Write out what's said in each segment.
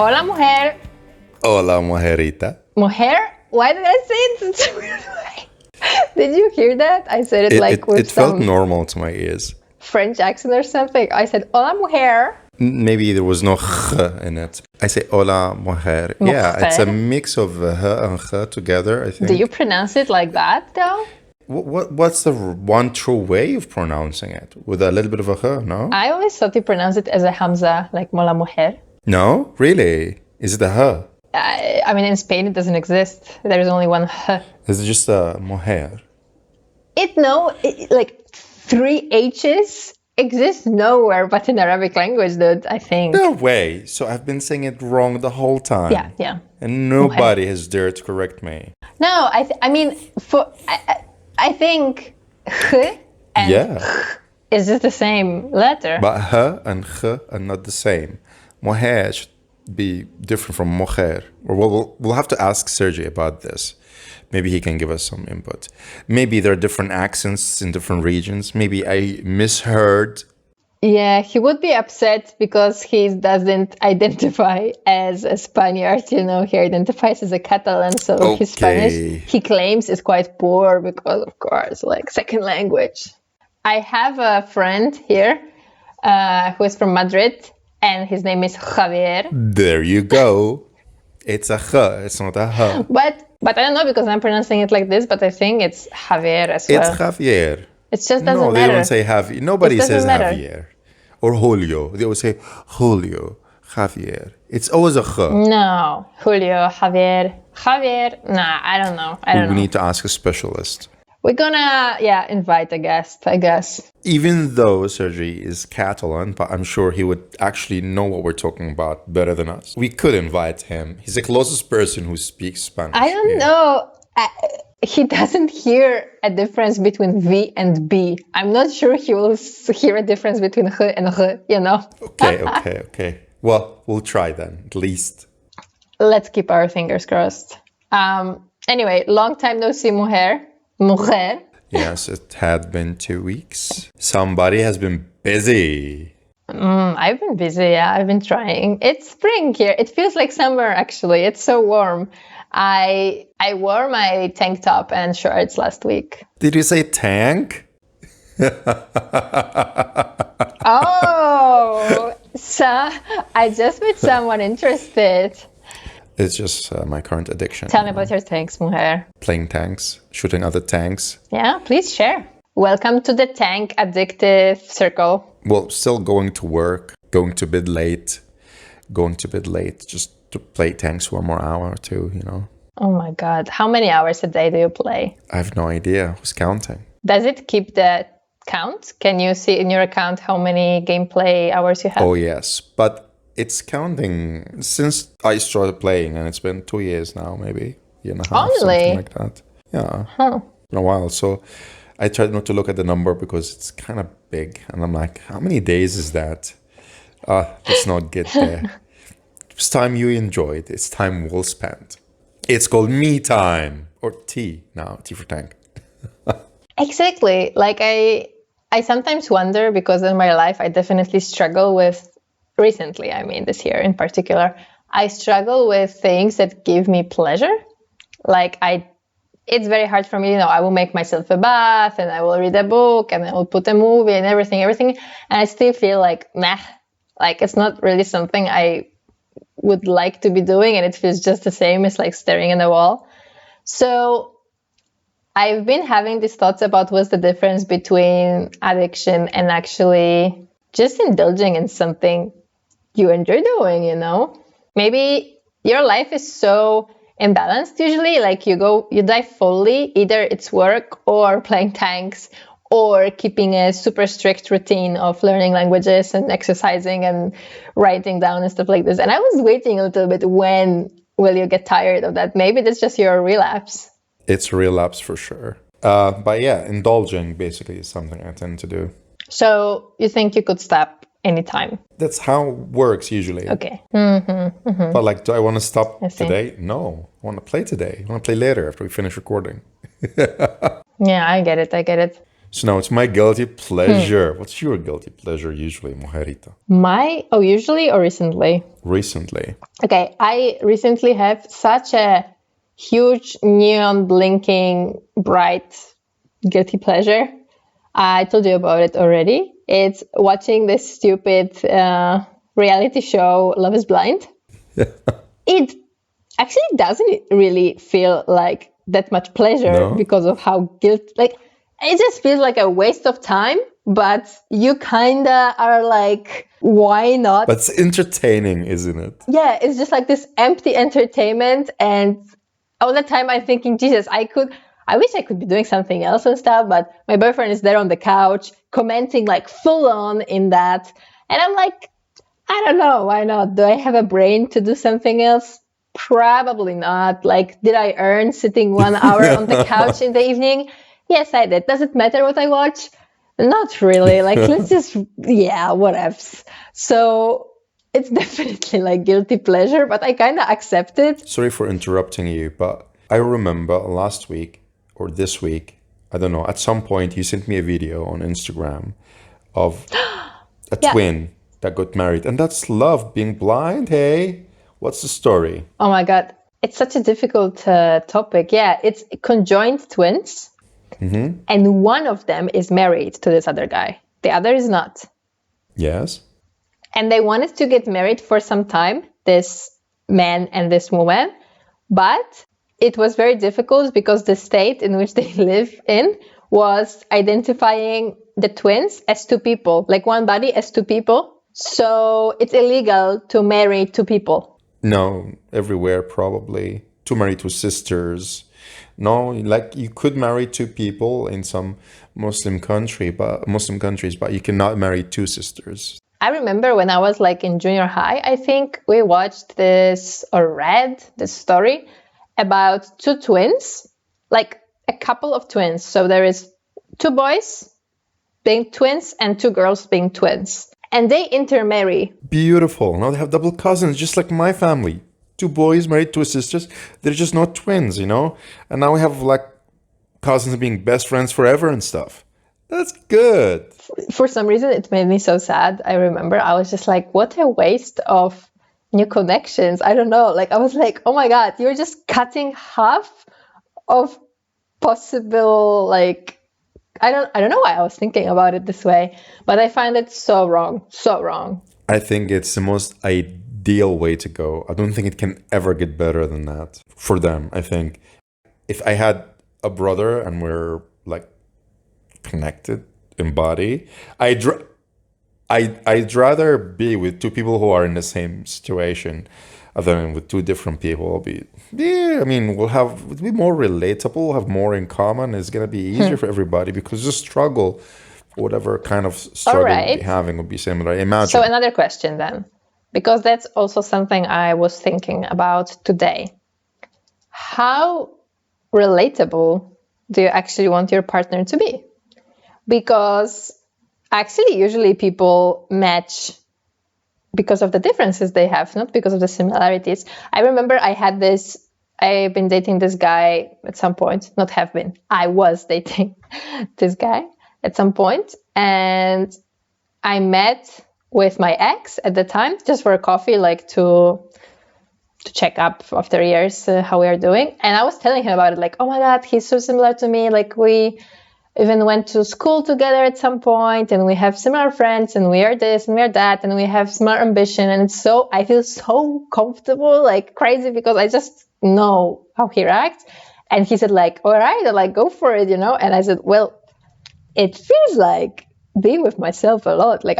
Hola, mujer. Hola, mujerita. Mujer? Why did I say it in such a weird way? Did you hear that? I said it with It felt some normal to my ears. French accent or something. I said, hola, mujer. Maybe there was no ch in it. I say hola, mujer. Yeah, it's a mix of h and ch together, I think. Do you pronounce it like that, though? What's the one true way of pronouncing it? With a little bit of a h, no? I always thought you pronounce it as a hamza, like mola mujer. No? Really? Is it a h? I mean, in Spain, it doesn't exist. There is only one h. Is it just a mujer? Like 3 H's exist nowhere but in Arabic language, dude, I think. No way. So I've been saying it wrong the whole time. Yeah. And nobody has dared to correct me. No, I think h and h is just the same letter. But h and ch are not the same. Mujer should be different from mujer. Or we'll have to ask Sergey about this. Maybe he can give us some input. Maybe there are different accents in different regions. Maybe I misheard. Yeah, he would be upset because he doesn't identify as a Spaniard, he identifies as a Catalan, so his Spanish, he claims, is quite poor because, of course, like second language. I have a friend here who is from Madrid, and his name is Javier. There you go. It's a ch, it's not a h. But I don't know because I'm pronouncing it like this, but I think it's Javier as well. It's Javier. It just doesn't matter. No, they don't say Javier. Nobody says matter. Javier. Or Julio. They always say Julio, Javier. It's always a ch. No, Julio, Javier. Nah, I don't know. We need to ask a specialist. We're gonna, invite a guest, I guess. Even though Sergey is Catalan, but I'm sure he would actually know what we're talking about better than us. We could invite him. He's the closest person who speaks Spanish. I don't know. He doesn't hear a difference between V and B. I'm not sure he will hear a difference between H and H, Okay. Well, we'll try then, at least. Let's keep our fingers crossed. Anyway, long time no see, mujer. Yes, it had been 2 weeks. Somebody has been busy. I've been busy, yeah. I've been trying. It's spring here. It feels like summer, actually. It's so warm. I wore my tank top and shorts last week. Did you say tank? Oh, so I just met someone interested. It's just my current addiction. Tell me about your tanks, mujer. Playing tanks, shooting other tanks. Yeah, please share. Welcome to the tank addictive circle. Well, still going to work, going to bed late, just to play tanks for 1 more hour or 2, Oh my God. How many hours a day do you play? I have no idea. Who's counting? Does it keep the count? Can you see in your account how many gameplay hours you have? Oh, yes. But it's counting since I started playing, and it's been 2 years now, maybe. Year and a half, something like that. Yeah. Been a while. So I tried not to look at the number because it's kind of big. And I'm like, how many days is that? Let's not get there. It's time you enjoyed. It's time well spent. It's called me time. Or T now. T for tank. Exactly. Like I sometimes wonder, because in my life I definitely struggle with, recently, I mean this year in particular, I struggle with things that give me pleasure. Like it's very hard for me, I will make myself a bath and I will read a book and I will put a movie and everything. And I still feel like, like it's not really something I would like to be doing, and it feels just the same as like staring at a wall. So I've been having these thoughts about what's the difference between addiction and actually just indulging in something you enjoy doing, Maybe your life is so imbalanced usually, like you dive fully, either it's work or playing tanks or keeping a super strict routine of learning languages and exercising and writing down and stuff like this. And I was waiting a little bit, when will you get tired of that? Maybe that's just your relapse. It's a relapse for sure. But yeah, indulging basically is something I tend to do. So you think you could stop anytime? That's how it works usually. Okay. But like, do I want to stop today? No. I want to play today. I want to play later after we finish recording. Yeah, I get it. So now it's my guilty pleasure. What's your guilty pleasure usually, Mojarita? Usually or recently? Recently. Okay, I recently have such a huge neon blinking bright guilty pleasure. I told you about it already. It's watching this stupid reality show, Love is Blind. It actually doesn't really feel like that much pleasure No? because of how like it just feels like a waste of time, but you kinda are like, why not? But it's entertaining, isn't it? Yeah, it's just like this empty entertainment, and all the time I'm thinking, Jesus, I wish I could be doing something else and stuff, but my boyfriend is there on the couch commenting like full on in that, and I'm like, I don't know, why not? Do I have a brain to do something else? Probably not. Like, did I earn sitting 1 hour on the couch in the evening? Yes, I did. Does it matter what I watch? Not really. Like, let's just, yeah, whatevs. So it's definitely like guilty pleasure, but I kind of accept it. Sorry for interrupting you, but I remember last week or this week, I don't know, at some point you sent me a video on Instagram of a Yeah. twin that got married. And that's love being blind. Hey, what's the story? Oh my God. It's such a difficult topic. Yeah, it's conjoined twins. Mm-hmm. And one of them is married to this other guy. The other is not. Yes. And they wanted to get married for some time, this man and this woman. But it was very difficult because the state in which they live in was identifying the twins as two people, like one body as two people. So it's illegal to marry two people. No, everywhere probably. To marry two sisters. No, like you could marry two people in some Muslim countries, but you cannot marry two sisters. I remember when I was like in junior high, I think we watched this or read this story about two twins, like a couple of twins. So there is two boys being twins and two girls being twins. And they intermarry. Beautiful. Now they have double cousins, just like my family. Two boys married to sisters. They're just not twins, you know? And now we have like cousins being best friends forever and stuff. That's good. For some reason, it made me so sad. I remember I was just like, what a waste of new connections. I don't know. Like, I was like, oh my God, you're just cutting half of possible, like, I don't know why I was thinking about it this way, but I find it so wrong, so wrong. I think it's the most ideal way to go. I don't think it can ever get better than that for them. I think if I had a brother and we're like connected in body, I'd rather be with two people who are in the same situation than with two different people. We'll be more relatable, we'll have more in common. It's gonna be easier for everybody because the struggle, whatever kind of struggle we'll be having, will be similar. Imagine. So another question then, because that's also something I was thinking about today. How relatable do you actually want your partner to be? Because actually, usually people match because of the differences they have, not because of the similarities. I remember I've been dating this guy at some point, I was dating this guy at some point, and I met with my ex at the time, just for a coffee, like to check up after years how we are doing. And I was telling him about it, like, oh my God, he's so similar to me. Like, we even went to school together at some point, and we have similar friends, and we are this and we are that, and we have similar ambition. And I feel so comfortable, like crazy, because I just know how he reacts. And he said, like, all right, like, go for it, you know? And I said, well, it feels like being with myself a lot. Like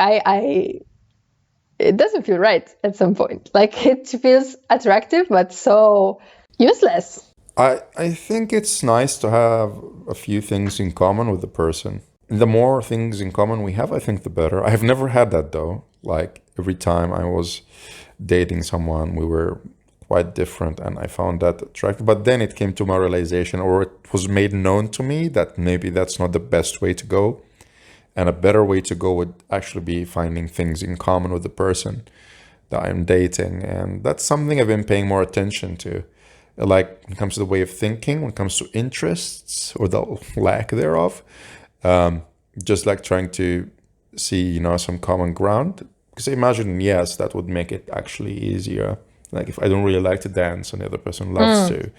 it doesn't feel right at some point. Like, it feels attractive, but so useless. I think it's nice to have a few things in common with the person. The more things in common we have, I think the better. I have never had that though. Like every time I was dating someone, we were quite different and I found that attractive. But then it came to my realization, or it was made known to me, that maybe that's not the best way to go. And a better way to go would actually be finding things in common with the person that I'm dating. And that's something I've been paying more attention to. Like when it comes to the way of thinking, when it comes to interests or the lack thereof. Just like trying to see, some common ground. Because I imagine, yes, that would make it actually easier. Like if I don't really like to dance and the other person loves to,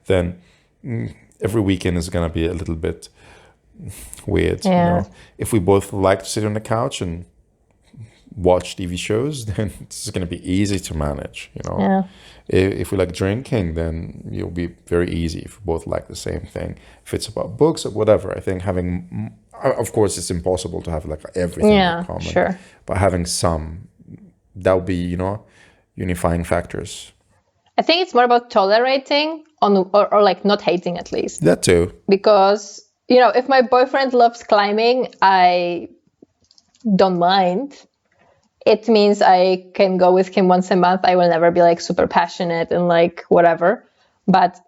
then every weekend is gonna be a little bit weird. If we both like to sit on the couch and watch TV shows, then it's gonna be easy to manage. If we like drinking, then it'll be very easy if we both like the same thing. If it's about books or whatever, I think having, of course, it's impossible to have like everything in common. Sure. But having some, that would be, unifying factors. I think it's more about tolerating or like not hating at least. That too. Because, if my boyfriend loves climbing, I don't mind. It means I can go with him once a month. I will never be like super passionate and like whatever, but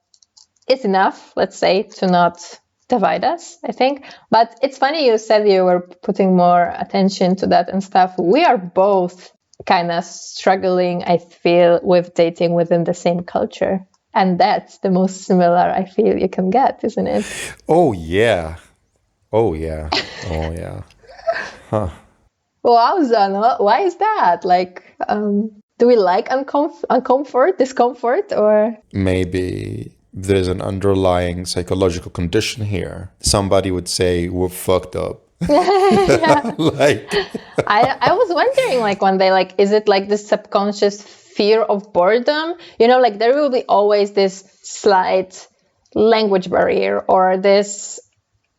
it's enough, let's say, to not divide us, I think. But it's funny you said you were putting more attention to that and stuff. We are both kind of struggling, I feel, with dating within the same culture. And that's the most similar I feel you can get, isn't it? Oh, yeah. Oh, yeah. Huh. Wowza, no? Why is that? Like, do we like discomfort, or? Maybe there's an underlying psychological condition here. Somebody would say we're fucked up. Like I was wondering, like, one day, like, is it like this subconscious fear of boredom? Like there will be always this slight language barrier or this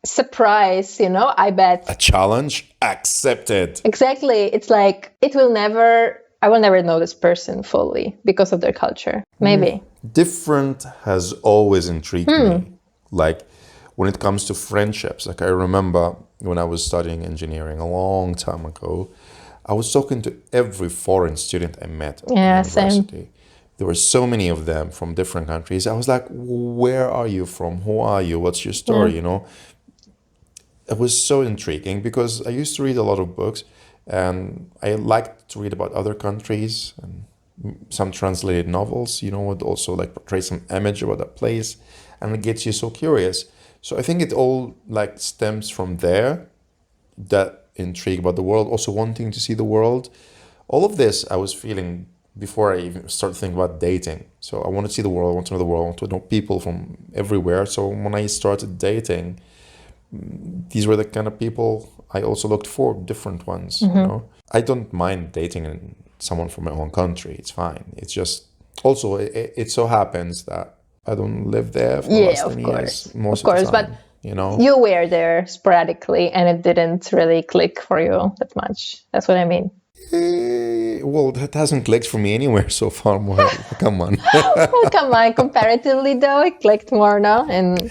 surprise, I bet. A challenge accepted. Exactly. It's like I will never know this person fully because of their culture. Maybe. Different has always intrigued me. Like when it comes to friendships, like I remember when I was studying engineering a long time ago, I was talking to every foreign student I met at university. Same. There were so many of them from different countries. I was like, where are you from? Who are you? What's your story? It was so intriguing because I used to read a lot of books and I liked to read about other countries and some translated novels, would also like portray some image about that place, and it gets you so curious. So I think it all like stems from there, that intrigue about the world, also wanting to see the world. All of this I was feeling before I even started thinking about dating. So I want to see the world, I want to know the world, I want to know people from everywhere. So when I started dating, these were the kind of people I also looked for, different ones. I don't mind dating someone from my own country. It's fine. It's just also it so happens that I don't live there for the last 10 years most of the time. But you were there sporadically and it didn't really click for you that much. That's what I mean. Well, that hasn't clicked for me anywhere so far. Well, come on. Well, come on. Comparatively, though, it clicked more now in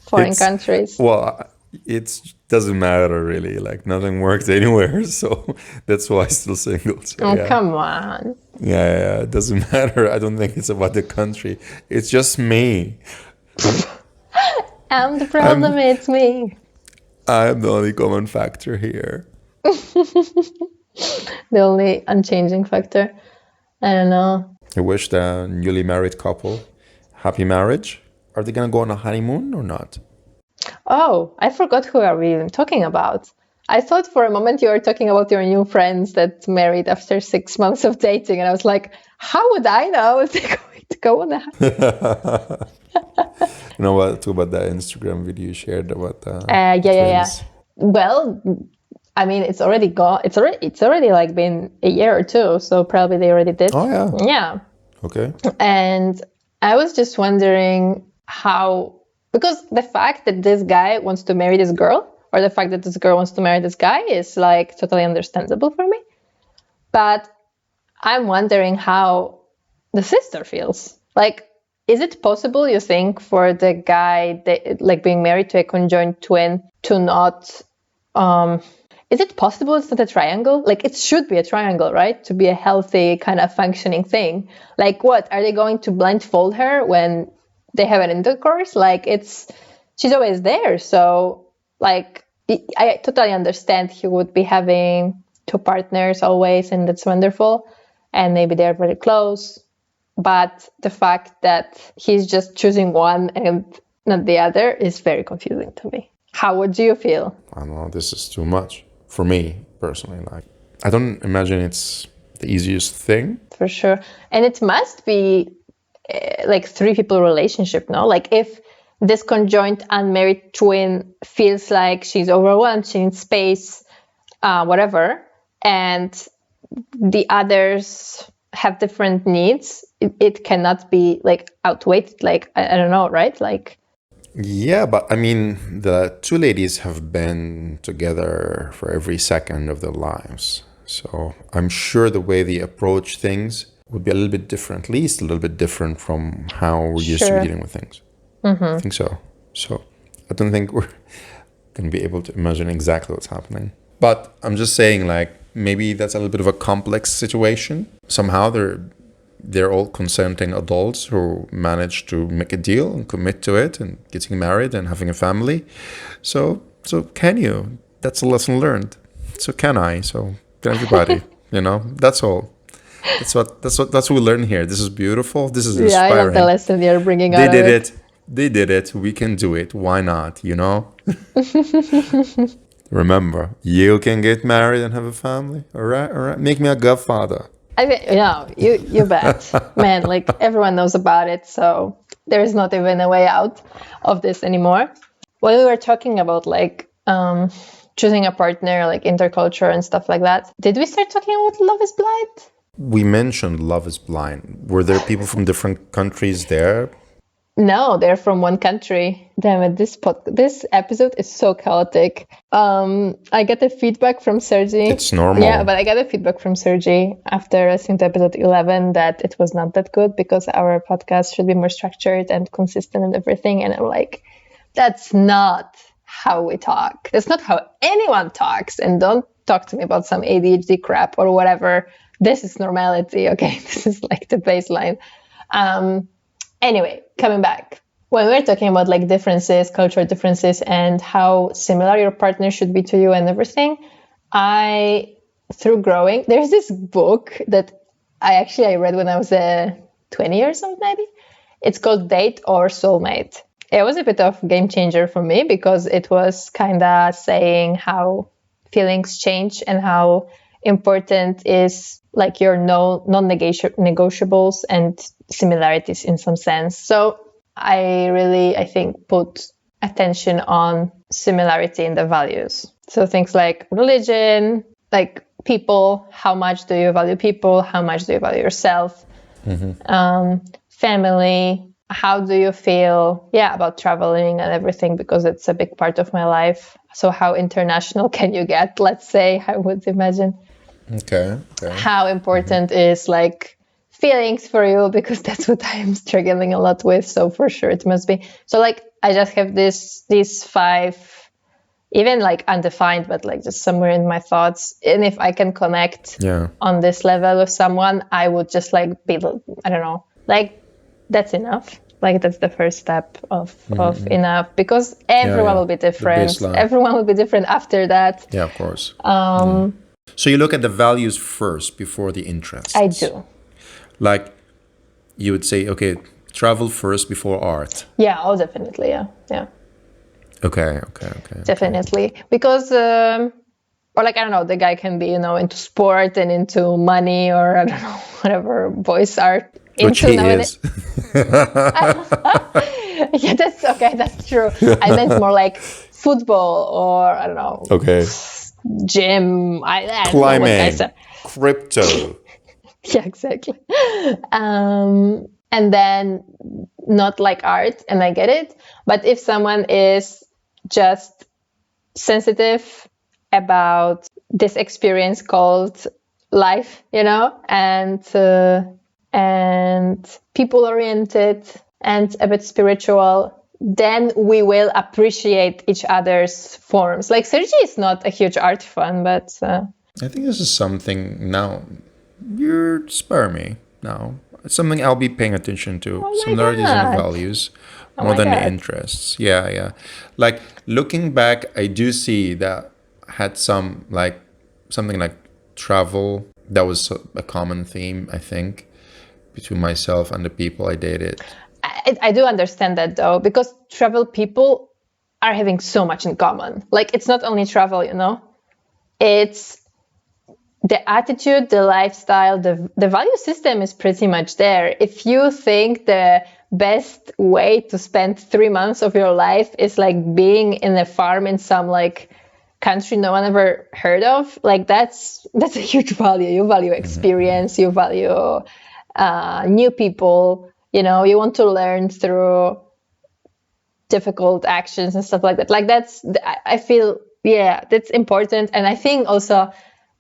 foreign countries. Well, it doesn't matter really. Like nothing works anywhere, so that's why I'm still single. So, come on. Yeah, it doesn't matter. I don't think it's about the country. It's just me. And the problem is me. I'm the only common factor here. The only unchanging factor. I don't know. I wish the newly married couple happy marriage. Are they gonna go on a honeymoon or not? Oh, I forgot who are we even talking about. I thought for a moment you were talking about your new friends that married after 6 months of dating, and I was like, how would I know if they're going to go on a honeymoon? You know what? Talk about that Instagram video you shared about yeah. Well, I mean, it's already gone. It's already like been a year or two, so probably they already did. Oh yeah. Yeah. Okay. And I was just wondering because the fact that this guy wants to marry this girl, or the fact that this girl wants to marry this guy, is like totally understandable for me. But I'm wondering how the sister feels. Like, is it possible, you think, for the guy like being married to a conjoined twin to not? Is it possible it's not a triangle? Like, it should be a triangle, right? To be a healthy kind of functioning thing. Like, what are they going to blindfold her when they have an intercourse? Like, she's always there. So, like, I totally understand he would be having two partners always, and that's wonderful. And maybe they're very close. But the fact that he's just choosing one and not the other is very confusing to me. How would you feel? I don't know, this is too much for me personally. Like, I don't imagine it's the easiest thing. For sure. And it must be like 3 people relationship, no? Like if this conjoined unmarried twin feels like she's overwhelmed, she needs space, whatever, and the others have different needs, it cannot be like outweighed. Like, I don't know, right? Like, Yeah, but I mean, the two ladies have been together for every second of their lives. So I'm sure the way they approach things would be a little bit different, at least a little bit different from how we're used to be sure. dealing with things. I think so. So I don't think we're going to be able to imagine exactly what's happening. But I'm just saying, like, maybe that's a little bit of a complex situation. Somehow they're all consenting adults who manage to make a deal and commit to it and getting married and having a family. So can you? That's a lesson learned. So can I? So can everybody? That's all. That's what we learn here. This is beautiful. This is Yeah, I love the inspiring. lesson you're bringing They out of did it. it. They did it. We can do it. Why not? Remember, you can get married and have a family. All right, all right. Make me a godfather. I mean, yeah, you bet, man. Like everyone knows about it, so there is not even a way out of this anymore. When we were talking about like choosing a partner, like interculture and stuff like that, did we start talking about Love Is Blind? We mentioned Love Is Blind. Were there people from different countries there? No, they're from one country. Damn it, this episode is so chaotic. I got the feedback from Sergi. It's normal. Yeah, but I got a feedback from Sergi after listening to episode 11 that it was not that good because our podcast should be more structured and consistent and everything. And I'm like, that's not how we talk. That's not how anyone talks. And don't talk to me about some ADHD crap or whatever. This is normality, okay? This is like the baseline. Anyway, coming back. When we're talking about like differences, cultural differences, and how similar your partner should be to you and everything, through growing, there's this book that I read when I was 20 years old, maybe. It's called Date or Soulmate. It was a bit of a game changer for me because it was kind of saying how feelings change and how important is like your non-negotiables and similarities in some sense. So I think, put attention on similarity in the values. So things like religion, like people, how much do you value people? How much do you value yourself? Family, how do you feel about traveling and everything, because it's a big part of my life. So how international can you get, let's say, I would imagine. Okay. How important is like feelings for you, because that's what I'm struggling a lot with. So for sure it must be. So like I just have these 5, even like undefined, but like just somewhere in my thoughts. And if I can connect on this level with someone, I would just like be, I don't know, like that's enough. Like that's the first step of enough, because everyone will be different. Everyone will be different after that. Yeah, of course. So you look at the values first before the interests. I do. Like you would say, okay, travel first before art. Yeah, oh, definitely. Yeah. Okay. Definitely. Because, or like, I don't know, the guy can be, into sport and into money, or I don't know, whatever boys are into. Which he is. Yeah, that's okay. That's true. I meant more like football, or I don't know. Okay. Gym. I don't Climbing. know what guys are. Crypto. Yeah, exactly. And then not like art, and I get it. But if someone is just sensitive about this experience called life, and people oriented and a bit spiritual, then we will appreciate each other's forms. Like Sergi is not a huge art fan, but I think this is something now. You're spare me now. It's something I'll be paying attention to. Similarities in the values more than the interests. Yeah. Like looking back, I do see that I had something like travel. That was a common theme, I think, between myself and the people I dated. I do understand that though, because travel people are having so much in common. Like, it's not only travel, it's the attitude, the lifestyle, the value system is pretty much there. If you think the best way to spend 3 months of your life is like being in a farm in some like country no one ever heard of, like that's a huge value. You value experience, you value new people, you want to learn through difficult actions and stuff like that. Like I feel, that's important. And I think also,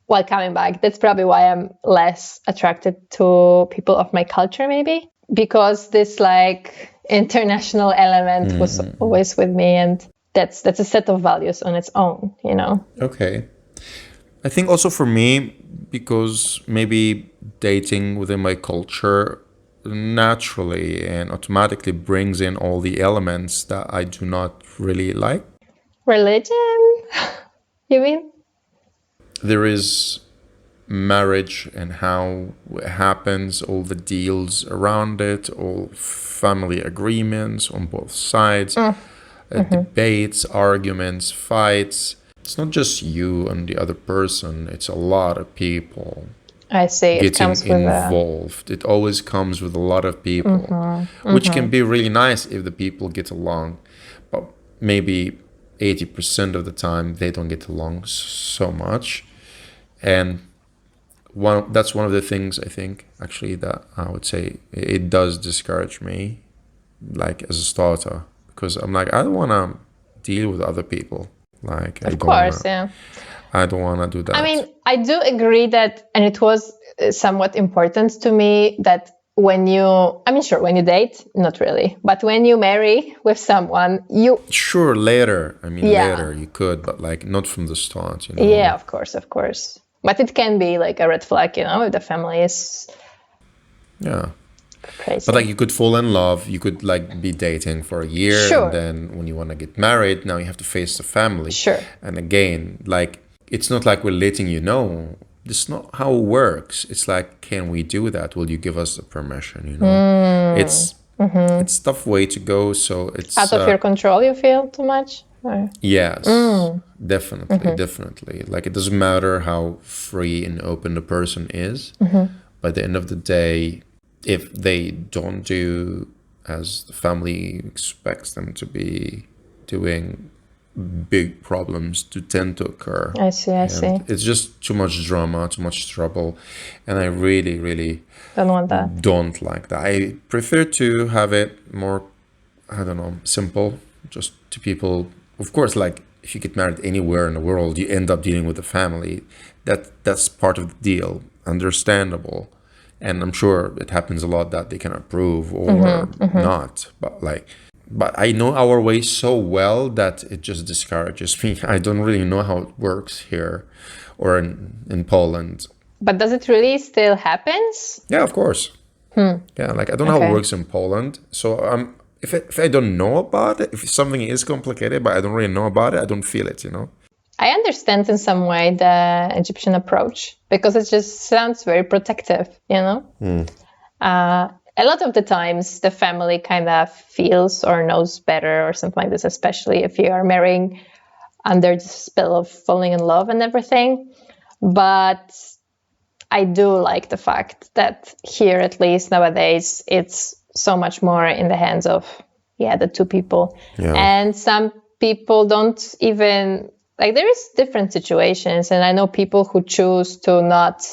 while coming back, that's probably why I'm less attracted to people of my culture, maybe, because this like international element was always with me, and that's a set of values on its own, Okay. I think also for me, because maybe dating within my culture naturally and automatically brings in all the elements that I do not really like. Religion, you mean? There is marriage and how it happens, all the deals around it, all family agreements on both sides, debates, arguments, fights. It's not just you and the other person, it's a lot of people. I see. It Getting comes with involved. It always comes with a lot of people, which can be really nice if the people get along, but maybe 80% of the time they don't get along so much. And that's one of the things I think actually that I would say it does discourage me, like as a starter, because I'm like, I don't want to deal with other people. Like, of course, yeah. I don't want to do that. I mean, I do agree that, and it was somewhat important to me that when you date, not really, but when you marry with someone, Sure, later. I mean, later you could, but like not from the start, Yeah, of course. But it can be like a red flag, if the family is crazy. But like you could fall in love, you could like be dating for a year, and then when you want to get married, now you have to face the family. Sure. And again, like it's not like we're letting you know. This is not how it works. It's like, can we do that? Will you give us the permission? It's a tough way to go. So it's out of your control. You feel too much. Yes, definitely. Like it doesn't matter how free and open the person is. By the end of the day, if they don't do as the family expects them to be doing, big problems do tend to occur. I see. It's just too much drama, too much trouble. And I really, really don't want that. Don't like that. I prefer to have it more, I don't know, simple, just to people. Of course, like if you get married anywhere in the world, you end up dealing with the family. That's part of the deal. Understandable. And I'm sure it happens a lot that they can approve or not. But I know our way so well that it just discourages me. I don't really know how it works here or in Poland. But does it really still happens? Yeah, of course. Yeah, like I don't know how it works in Poland. So if I don't know about it, if something is complicated, but I don't really know about it, I don't feel it, I understand in some way the Egyptian approach because it just sounds very protective, A lot of the times the family kind of feels or knows better or something like this, especially if you are marrying under the spell of falling in love and everything. But I do like the fact that here, at least nowadays, it's so much more in the hands of, the two people. Yeah. And some people don't even, like there is different situations. And I know people who choose to not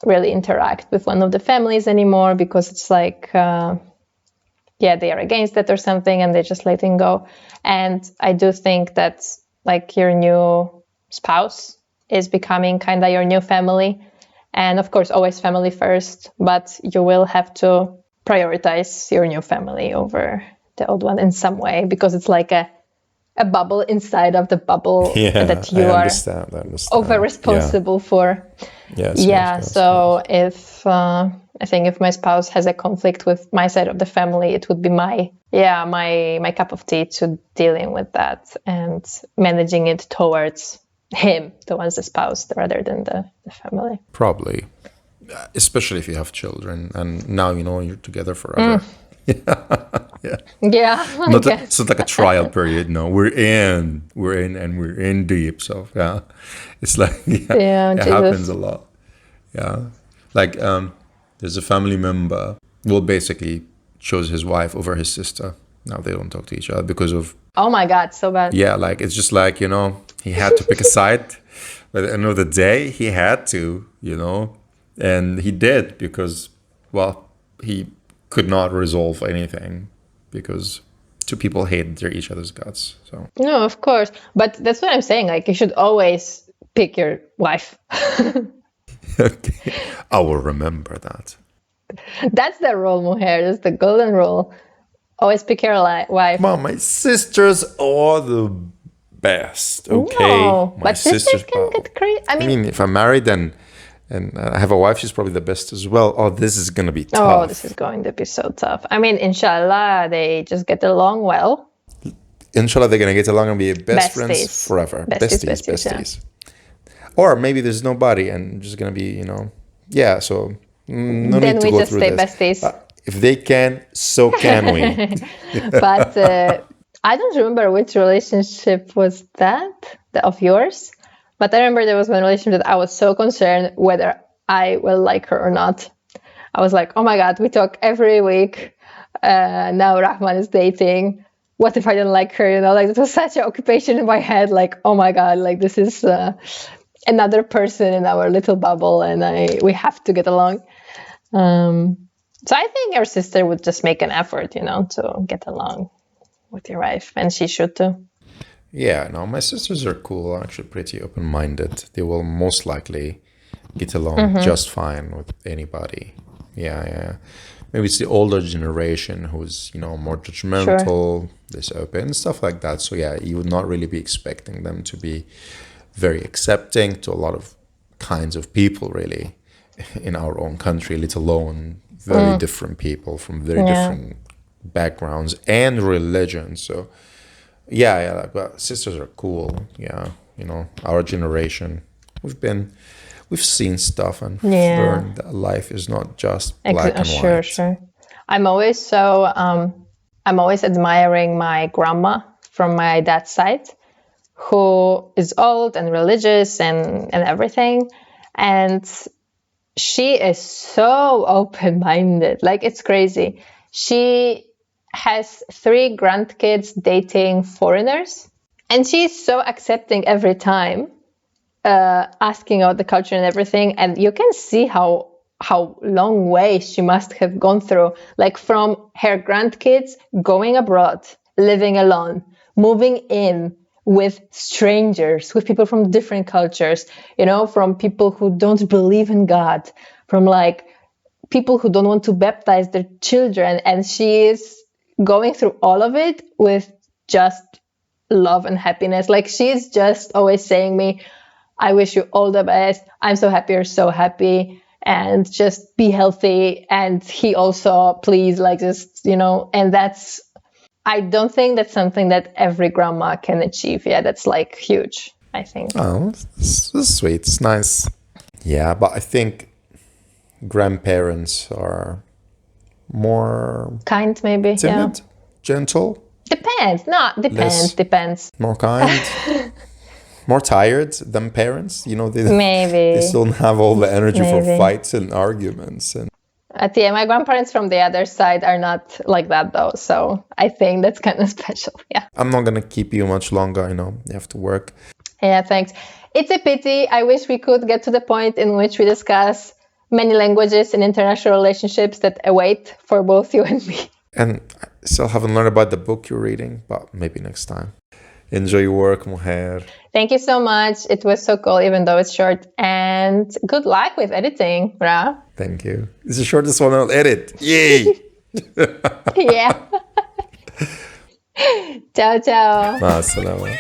really interact with one of the families anymore because it's like, they are against it or something and they're just letting go. And I do think that like your new spouse is becoming kind of your new family. And of course, always family first, but you will have to prioritize your new family over the old one in some way because it's like a bubble inside of the bubble that you are over responsible for. Yes. So if I think if my spouse has a conflict with my side of the family, it would be my cup of tea to dealing with that and managing it towards the spouse rather than the family. Probably, especially if you have children and now you're together forever. Yeah. Yeah, I guess. It's not like a trial period. No, we're in deep. So yeah, it's like yeah, Yeah, it happens Jesus. a lot. Yeah, like there's a family member. Well, basically chose his wife over his sister. Now they don't talk to each other because of Oh my God, so bad. yeah. Like it's just like he had to pick a side. But at the end of the day, he had to, and he did because, well, he could not resolve anything because two people hate each other's guts. So No, of course. But that's what I'm saying. Like, you should always pick your wife. okay, I will remember that. That's the rule, mujer. That's the golden rule. Always pick your wife. Well, my sisters are the best. Okay, No, my but sisters sisters. can get crazy. I I mean, mean, if I'm married and I have a wife, she's probably the best as well. Oh, this is gonna be oh, this is tough. going to be so tough. I mean, inshallah, they just get along well. Inshallah, they're gonna get along and be best friends Besties. forever. Besties, yeah. Or maybe there's nobody and just gonna be, yeah. So no Then need to we go just through stay this. besties. If they can, so can we. But I don't remember which relationship was that of yours. But I remember there was one relationship that I was so concerned whether I will like her or not. I was like, oh my God, we talk every week. Now Rahman is dating. What if I don't like her? Like it was such an occupation in my head. Like, oh my God, like this is another person in our little bubble, and we have to get along. So I think your sister would just make an effort, to get along with your wife, and she should too. Yeah, no, my sisters are cool, actually pretty open-minded. They will most likely get along just fine with anybody. Yeah. Maybe it's the older generation who's, more judgmental, this open, stuff like that. So yeah, you would not really be expecting them to be very accepting to a lot of kinds of people, really, in our own country, let alone very different people from very different backgrounds and religions. So yeah, but sisters are cool. Yeah, our generation, we've seen stuff and learned that life is not just black and white. Sure. I'm always admiring my grandma from my dad's side, who is old and religious and everything. And she is so open-minded. Like, it's crazy. She has 3 grandkids dating foreigners, and she's so accepting every time, asking about the culture and everything. And you can see how long way she must have gone through, like from her grandkids going abroad, living alone, moving in with strangers, with people from different cultures, from people who don't believe in God, from like people who don't want to baptize their children. And she is going through all of it with just love and happiness. Like, she's just always saying me, I wish you all the best. I'm so happy you're so happy, and just be healthy. And he also, please, like, just, and that's, I don't think that's something that every grandma can achieve. Yeah, that's like huge, I think. Oh, this is sweet. It's nice. Yeah, but I think grandparents are more kind, maybe. Timid, gentle. Depends. No, depends. More kind. More tired than parents. Maybe. They still don't have all the energy for fights and arguments. And my grandparents from the other side are not like that, though. So I think that's kind of special. Yeah. I'm not going to keep you much longer. I know you have to work. Yeah, thanks. It's a pity. I wish we could get to the point in which we discuss many languages and international relationships that await for both you and me. And I still haven't learned about the book you're reading, but maybe next time. Enjoy your work, mujer. Thank you so much. It was so cool, even though it's short. And good luck with editing, Ra. Thank you. It's the shortest one I'll edit. Yay! Yeah. Ciao, ciao. Ma salama.